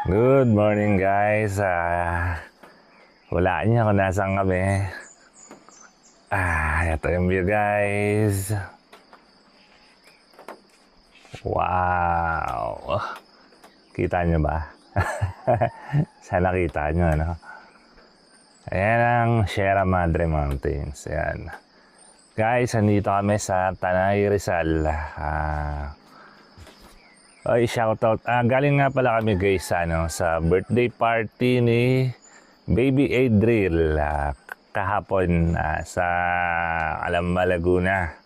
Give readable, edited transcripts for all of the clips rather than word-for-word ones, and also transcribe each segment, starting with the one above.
Good morning guys. Wala niya kung nasaan kami. Ito yung view guys. Wow. Kita nyo ba? Sana kita nyo, ano? Ayan ang Sierra Madre Mountains. Ayan. Guys, andito kami sa Tanay, Rizal. Shoutout. Galing nga pala kami guys sa birthday party ni Baby Adriel kahapon sa Calamba, Laguna.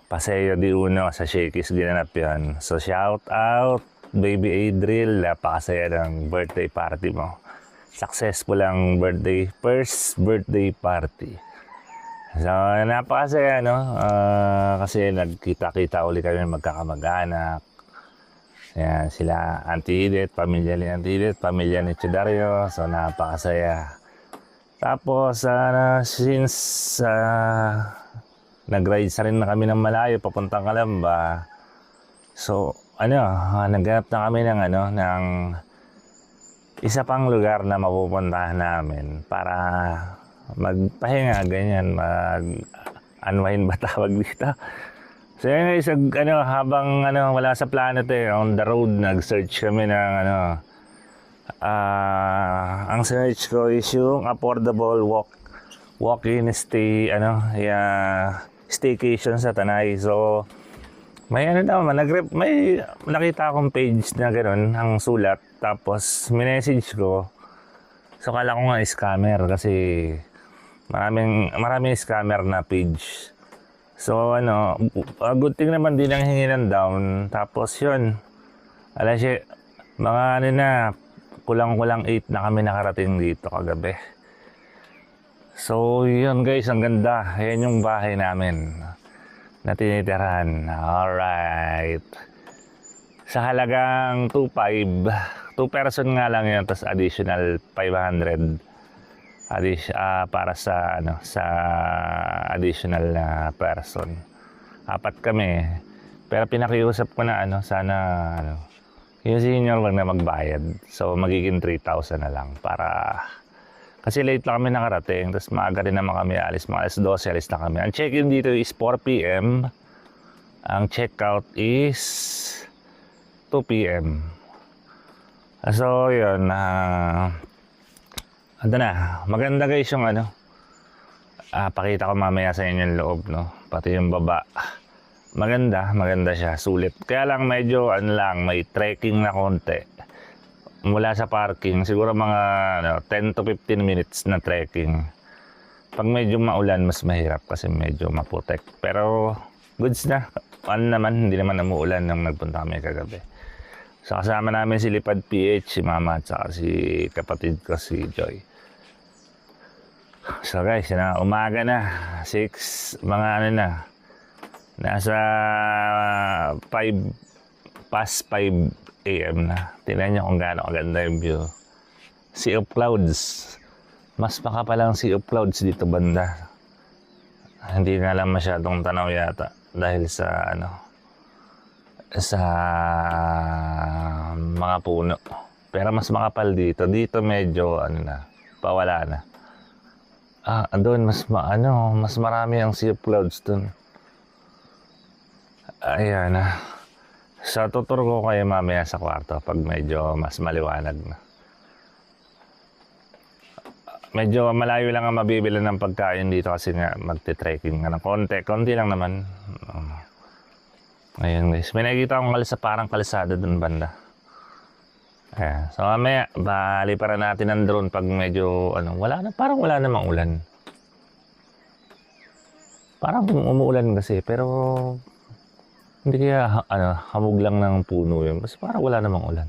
Paseo de Uno sa Shakey's ginanap yun. So shout out Baby Adriel, napakasaya ng birthday party mo. Successful ang first birthday party. So napakasaya kasi nagkita-kita uli kami magkakamag-anak. Yan, sila Auntie Edith, pamilya ni Auntie Edith, pamilya ni Chudario. So, napakasaya. Tapos, since nag-ride sa rin na kami ng malayo, papuntang Calamba. So, naghanap na kami ng isa pang lugar na mapupuntahan namin para magpahinga, ganyan, mag-unwind ba tawag dito? So yun guys, habang wala sa planet on the road, nag-search kami ng ang search ko is yung affordable walk-in staycation sa Tanay. So may may nakita akong page na gano'n, ang sulat, tapos minessage ko. So kala ko nga scammer kasi maraming scammer na page. So good thing naman din ang hingi ng down. Tapos yun, mga kulang-kulang 8 na kami nakarating dito kagabi. So yun guys, ang ganda. Ayan yung bahay namin na tinitirahan. Alright. Sa halagang 2.5, 2 person nga lang yun, tapos additional 500 para sa additional na person. 4 kami. Pero pinakiusap ko na sana yung senior wag na magbayad. So magiging 3,000 na lang para kasi late lang kami nakarating, tapos maaga rin naman kami alis, mga alas 12 alis na kami. Ang check-in dito is 4 p.m. Ang check-out is 2 p.m. So yun, maganda guys yung pakita ko mamaya sa inyo yung loob, pati yung baba. Maganda siya, sulit. Kaya lang medyo may trekking na konti. Mula sa parking, siguro mga 10 to 15 minutes na trekking. Pag medyo maulan, mas mahirap kasi medyo maputek. Pero goods na. Hindi naman umuulan nung nagpunta kami kagabi. So kasama namin si Lipad PH, si Mama at saka si kapatid ko si Joy. So guys, umaga na, 6, nasa 5 a.m. na. Tingnan nyo kung gaano kaganda yung view. Sea of clouds. Mas makapal ang sea of clouds dito banda. Hindi na lang masyadong tanaw yata dahil sa sa mga puno. Pero mas makapal dito. Dito medyo pawala na. Doon mas marami ang sea of clouds doon. Ayan So tuturo ko kayo mamaya sa kwarto pag medyo mas maliwanag na. Medyo malayo lang ang mabibili ng pagkain dito kasi nga magte-trekking ng konti lang naman. Ayan guys, may nakikita akong parang kalsada doon banda. Ayan. So mamaya, baliparan natin ang drone pag medyo, parang wala namang ulan. Parang umuulan kasi, pero hindi kaya, hamog lang ng puno yun. Kasi parang wala namang ulan.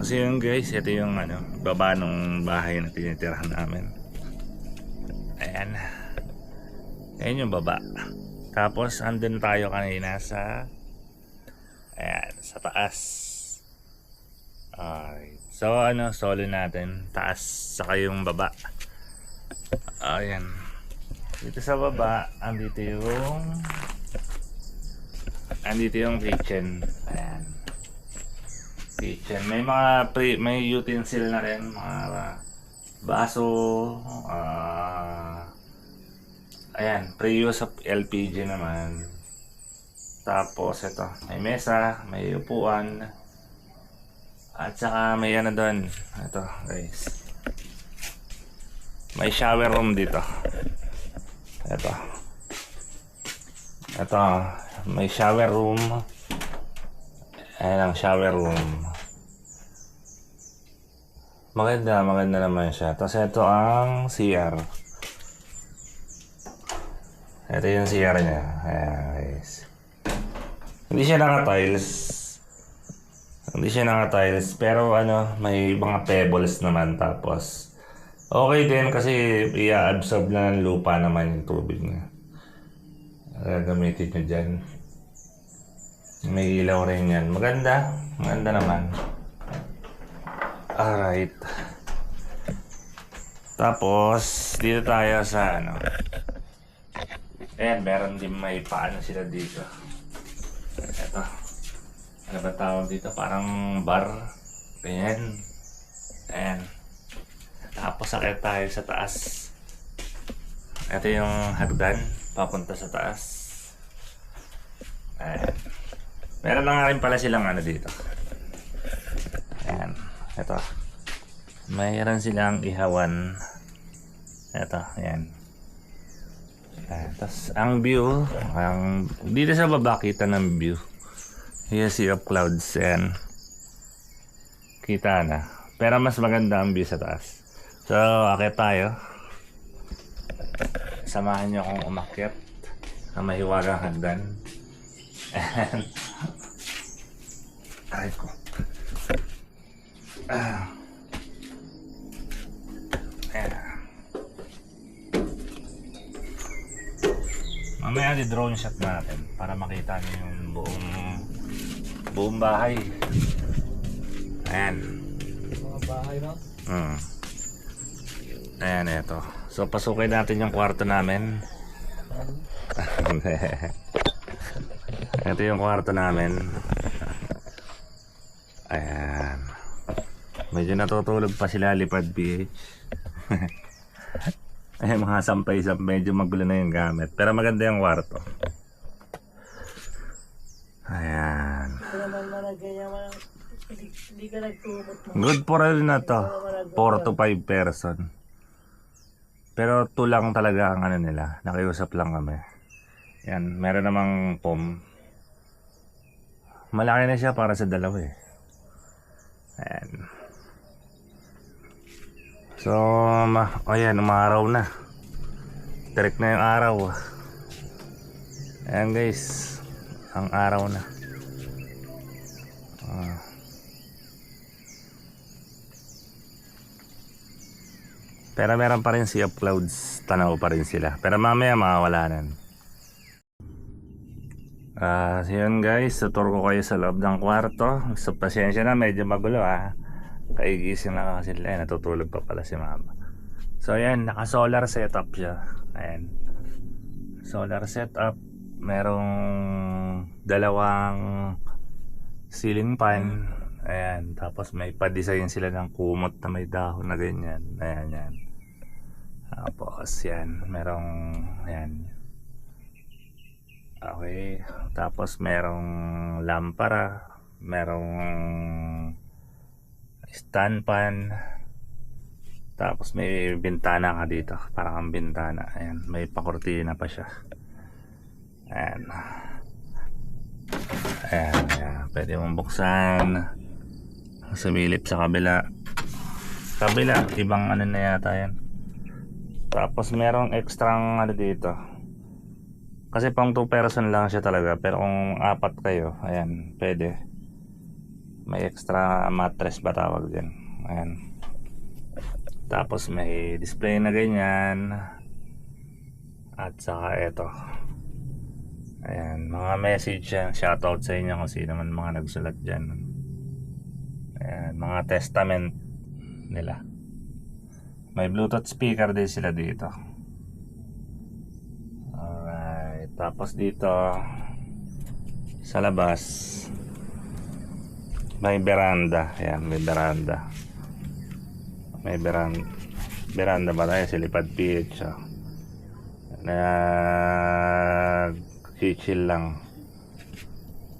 Kasi yun guys, ito yung baba ng bahay na tinitirahan namin. Ayan. Ayan yung baba. Tapos andun tayo kanina sa sa taas. Alright. So solo natin, taas saka yung baba. Ayan. Dito sa baba, andito yung kitchen. Ayan. Kitchen. May mga may utensil na rin, mga baso, ayan, pre-use of LPG naman. Tapos ito, may mesa, may upuan, at saka may doon. Ito guys, may shower room dito. Ito, may shower room. Ayan ang shower room. Maganda naman siya. Tapos ito ang CR. Ito yung CR niya. Ayan guys. Hindi siya naka-tiles. Pero may mga pebbles naman. Tapos okay din kasi i-absorb na ng lupa naman yung tubig niya. Gagamitin nyo dyan. May ilaw rin yan. Maganda naman. Alright. Tapos dito tayo sa ayan, meron din may paano sila dito. Ito, ano ba tawag dito? Parang bar. Ganyan. Ayan. Tapos sakit tayo sa taas. Ito yung hagdan papunta sa taas. Ayan. Meron na nga rin pala silang dito. Ayan. Ito. Mayroon silang ihawan. Ito. Ayan. Tapos ang view, dito sa baba kita ng view. Here's sea of clouds. Ayan. Kita na. Pero mas maganda ang view sa taas. So, akit tayo. Samahan niyo akong umakyat na mahiwagang hagdan. And ay ko. Ayan. Mamaya di-drone shot natin para makita niyo yung buong bahay. Ayan. Mga bahay na? Ayan, ito. So, pasukin natin yung kwarto namin. Ito yung kwarto namin. Ayan. Medyo natutulog pa sila, Lipad PH. Ay, mga sampay-sampay, medyo magulo na yung gamit. Pero maganda yung kwarto. Ayan. Hindi ka nagtumot mo. Good for all na to. 4 to 5 person. Pero 2 lang talaga ang nila. Nakiusap lang kami. Yan, meron namang pom. Malaki na siya para sa dalawa eh. Ayan. So, ayan, umaraw na. Direct na yung araw. Ayan guys, ang araw na. Pero meron pa rin sea of clouds. Tanaw pa rin sila. Pero mamaya makawalanan. So yun guys, tutur ko kayo sa loob ng kwarto. So pasensya na, medyo magulo Kaigising na kasi sila. Natutulog pa pala si mama. So ayan, naka solar setup siya. Ayan, solar setup. Merong dalawang ceiling fan. Ayan, tapos may pa-design sila ng kumot na may dahon na ganyan. Ayan, yan. Tapos yan, merong ayan. Okay, tapos merong lampara, merong stand fan. Tapos may bintana ka dito, parang ang bintana. Ayan, may pakortina pa siya. Ayan. Ayan, ayan. Pwede mong buksan. Sumilip sa kabila. Ibang na yata yan. Tapos merong extrang dito. Kasi pang 2 person lang siya talaga. Pero kung 4 kayo, ayan, pwede. May extra mattress ba tawag din. Ayan. Tapos may display na ganyan. At saka ito. Ayan, mga message yan. Shoutout sa inyo kung sino man mga nagsulat dyan. Ayan, mga testament nila. May Bluetooth speaker din sila dito. Alright, tapos dito sa labas may veranda. Ayan, may veranda. May veranda ba tayo? Silipad PH. Chill lang.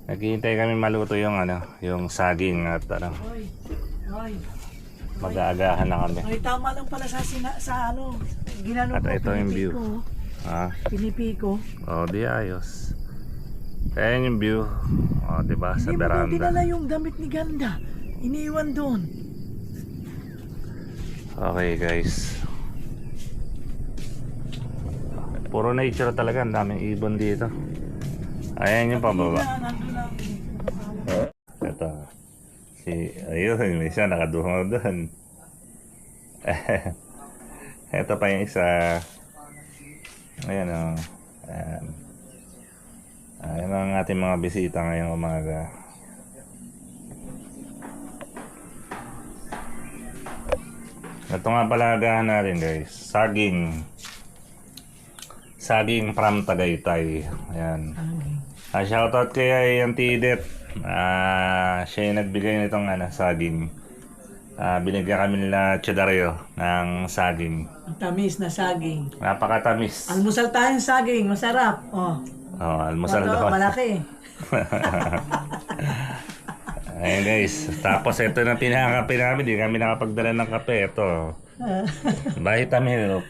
Naghihintay kami maluto yung yung saging at Hoy, hoy. mag-aagahan na kami. Ay, tama lang pala sa ginano At ko. ito yung view. Pinipiko. Oh, di ayos. Ayan yung view. Oh, di ba? Sa Hindi mo daw veranda. dinala yung damit ni Ganda. Iniwan doon. Okay, guys. Puro nature talaga. Ang daming ibon dito. Ayan yung pababa. Nandun lang. Ito. Ayun, may isa nakadungaw doon. Ito pa yung isa. Ayan o. Ayan. Ayan ang ating mga bisita ngayong umaga. Ito nga pala agahan natin guys. Saging. Saging from Tagaytay. Ayan. Shoutout kay Auntie Edith. Siya yung nagbigay nitong saging. Binigyan kami nila Chedario ng saging. Ang tamis na saging. Napakatamis. Almusal tayong saging. Masarap. Oh. Oh, almusal Ito, daw. malaki. Ayan guys. Tapos ito na pinakakape namin. Di kami nakapagdala ng kape. Ito. Vitamilk.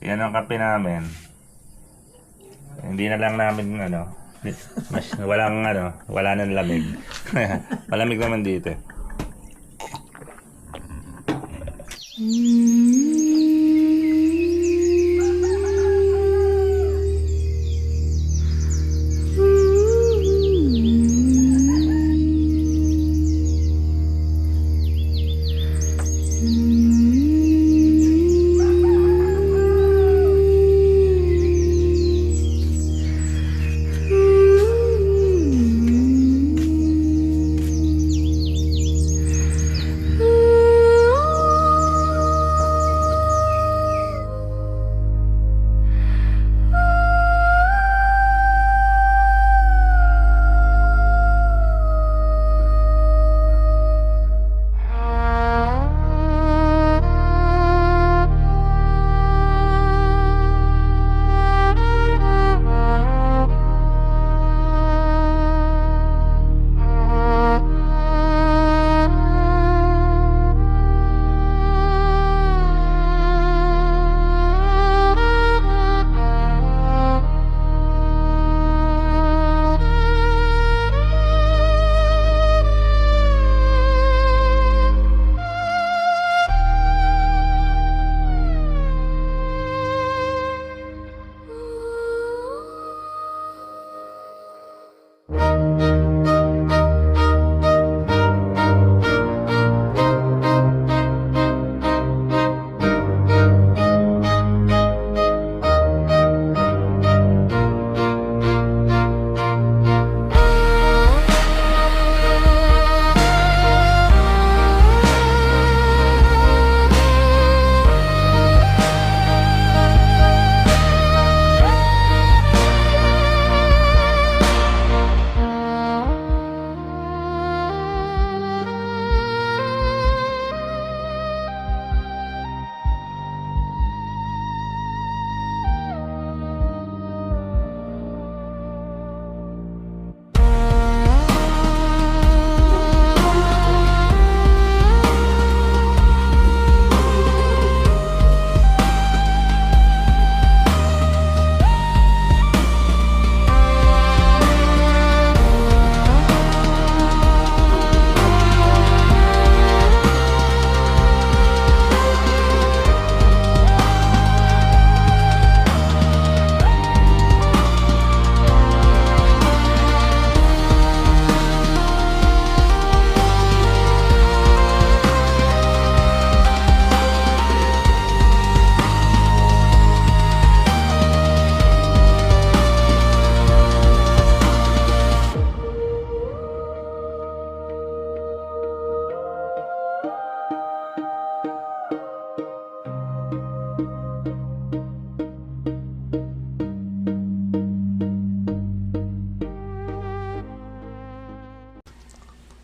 Yan ang kape namin. Hindi na lang namin wala nang lamig. Malamig naman dito.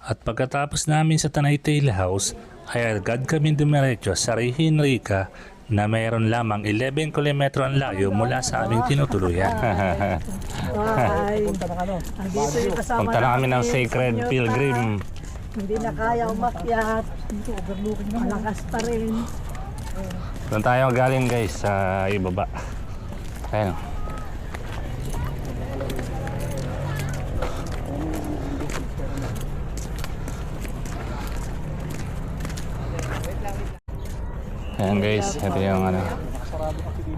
At pagkatapos namin sa Tanay Tail House, ay agad kami dumiretso sa Rehin Rica na mayroon lamang 11 kilometro ang layo mula sa aming tinutuluyan. Ay, andito yung kasama Punta na kami ng namin, Sacred Senyorita. Pilgrim. Hindi na kaya umakyat. Malakas pa rin. Doon tayo galing guys sa ibaba. Ayun. Ayan guys, ito yung ano,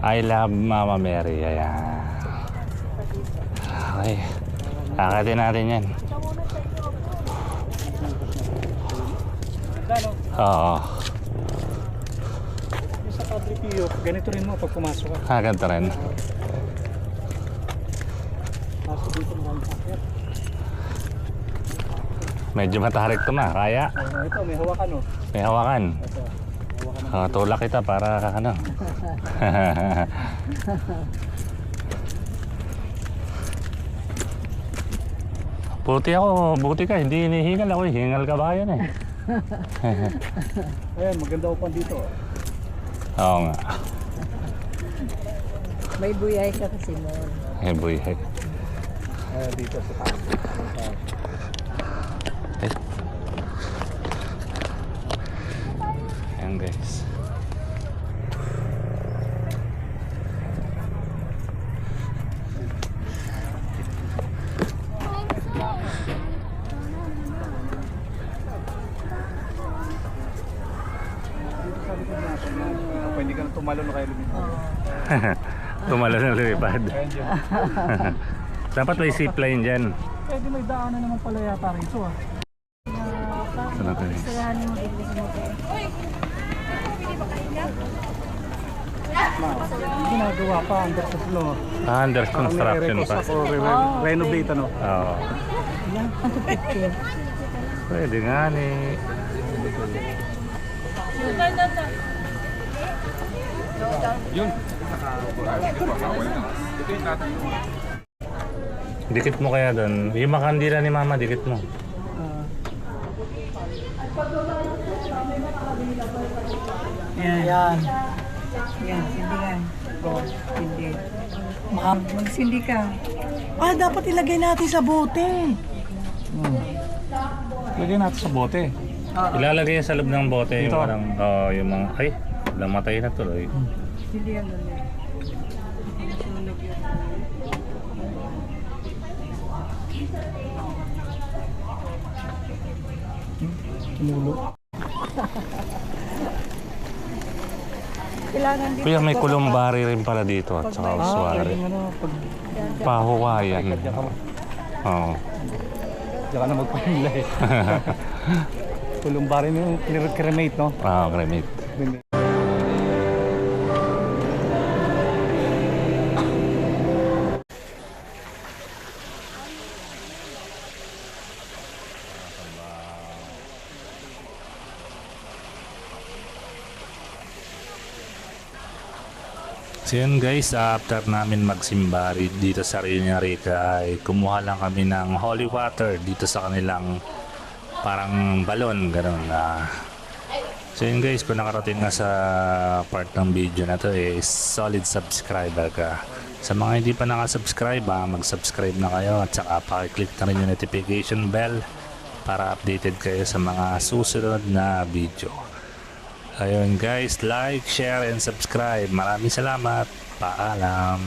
I love Mama Mary. Ayan. Okay. Akatin natin yan. Oo. Sa Padre Pio, ganito rin mo pag pumasok ka. Ganito rin. Pasok dito maraming sakit. Medyo matarik to ma. Kaya. Ito, may hawakan oh. May hawakan. Ito, hawakan na. Tulak kita para ano. Buti ka, hindi hinihingal ako, hingal ka ba yan eh. Ayan, maganda upan dito. Oo nga. May buyay ka kasi mo. Eh boy, eh. Ayan, dito sa taas. Ayan guys. Pwede ka na tumalo na kayo lumipad. Tumalo ng lumipad. Ayan dyan. Dapat may zipline dyan. Pwede may daanan naman pala yata rito ah. Ito na guys. Ginagawa pa, under no. Under construction pa. Renovate ano. Oo. Pwede nga ni. Yun. Dikit mo kaya doon. Yung makandila ni mama, dikit mo. Yan. Yan. Yan, sindihan. Hindi. Magsindi ka. Dapat ilagay natin sa bote. Lagyan natin sa bote. Ilalagay yan sa loob ng bote yung Ito. parang, yung mga, ay, namatay na tuloy. Sindihan ulit. Masunog yun. Tumulo. Kailangan din. Kuya, may kulumbari rin pala dito at saka uswari. Pwede ano, pag Pahuwayan. Oo. diyan ka na magpahila eh. Kulumbari mo yung cremate no? Cremate. So yun guys, after namin magsimba dito sa Rehin Rica ay kumuha lang kami ng holy water dito sa kanilang parang balon, gano'n na. So yun guys, kung nakarating nga sa part ng video na to is solid subscriber ka. Sa mga hindi pa nakasubscribe, mag-subscribe na kayo at saka pakiclick na rin yung notification bell para updated kayo sa mga susunod na video. Ayun guys, like, share, and subscribe. Maraming salamat. Paalam.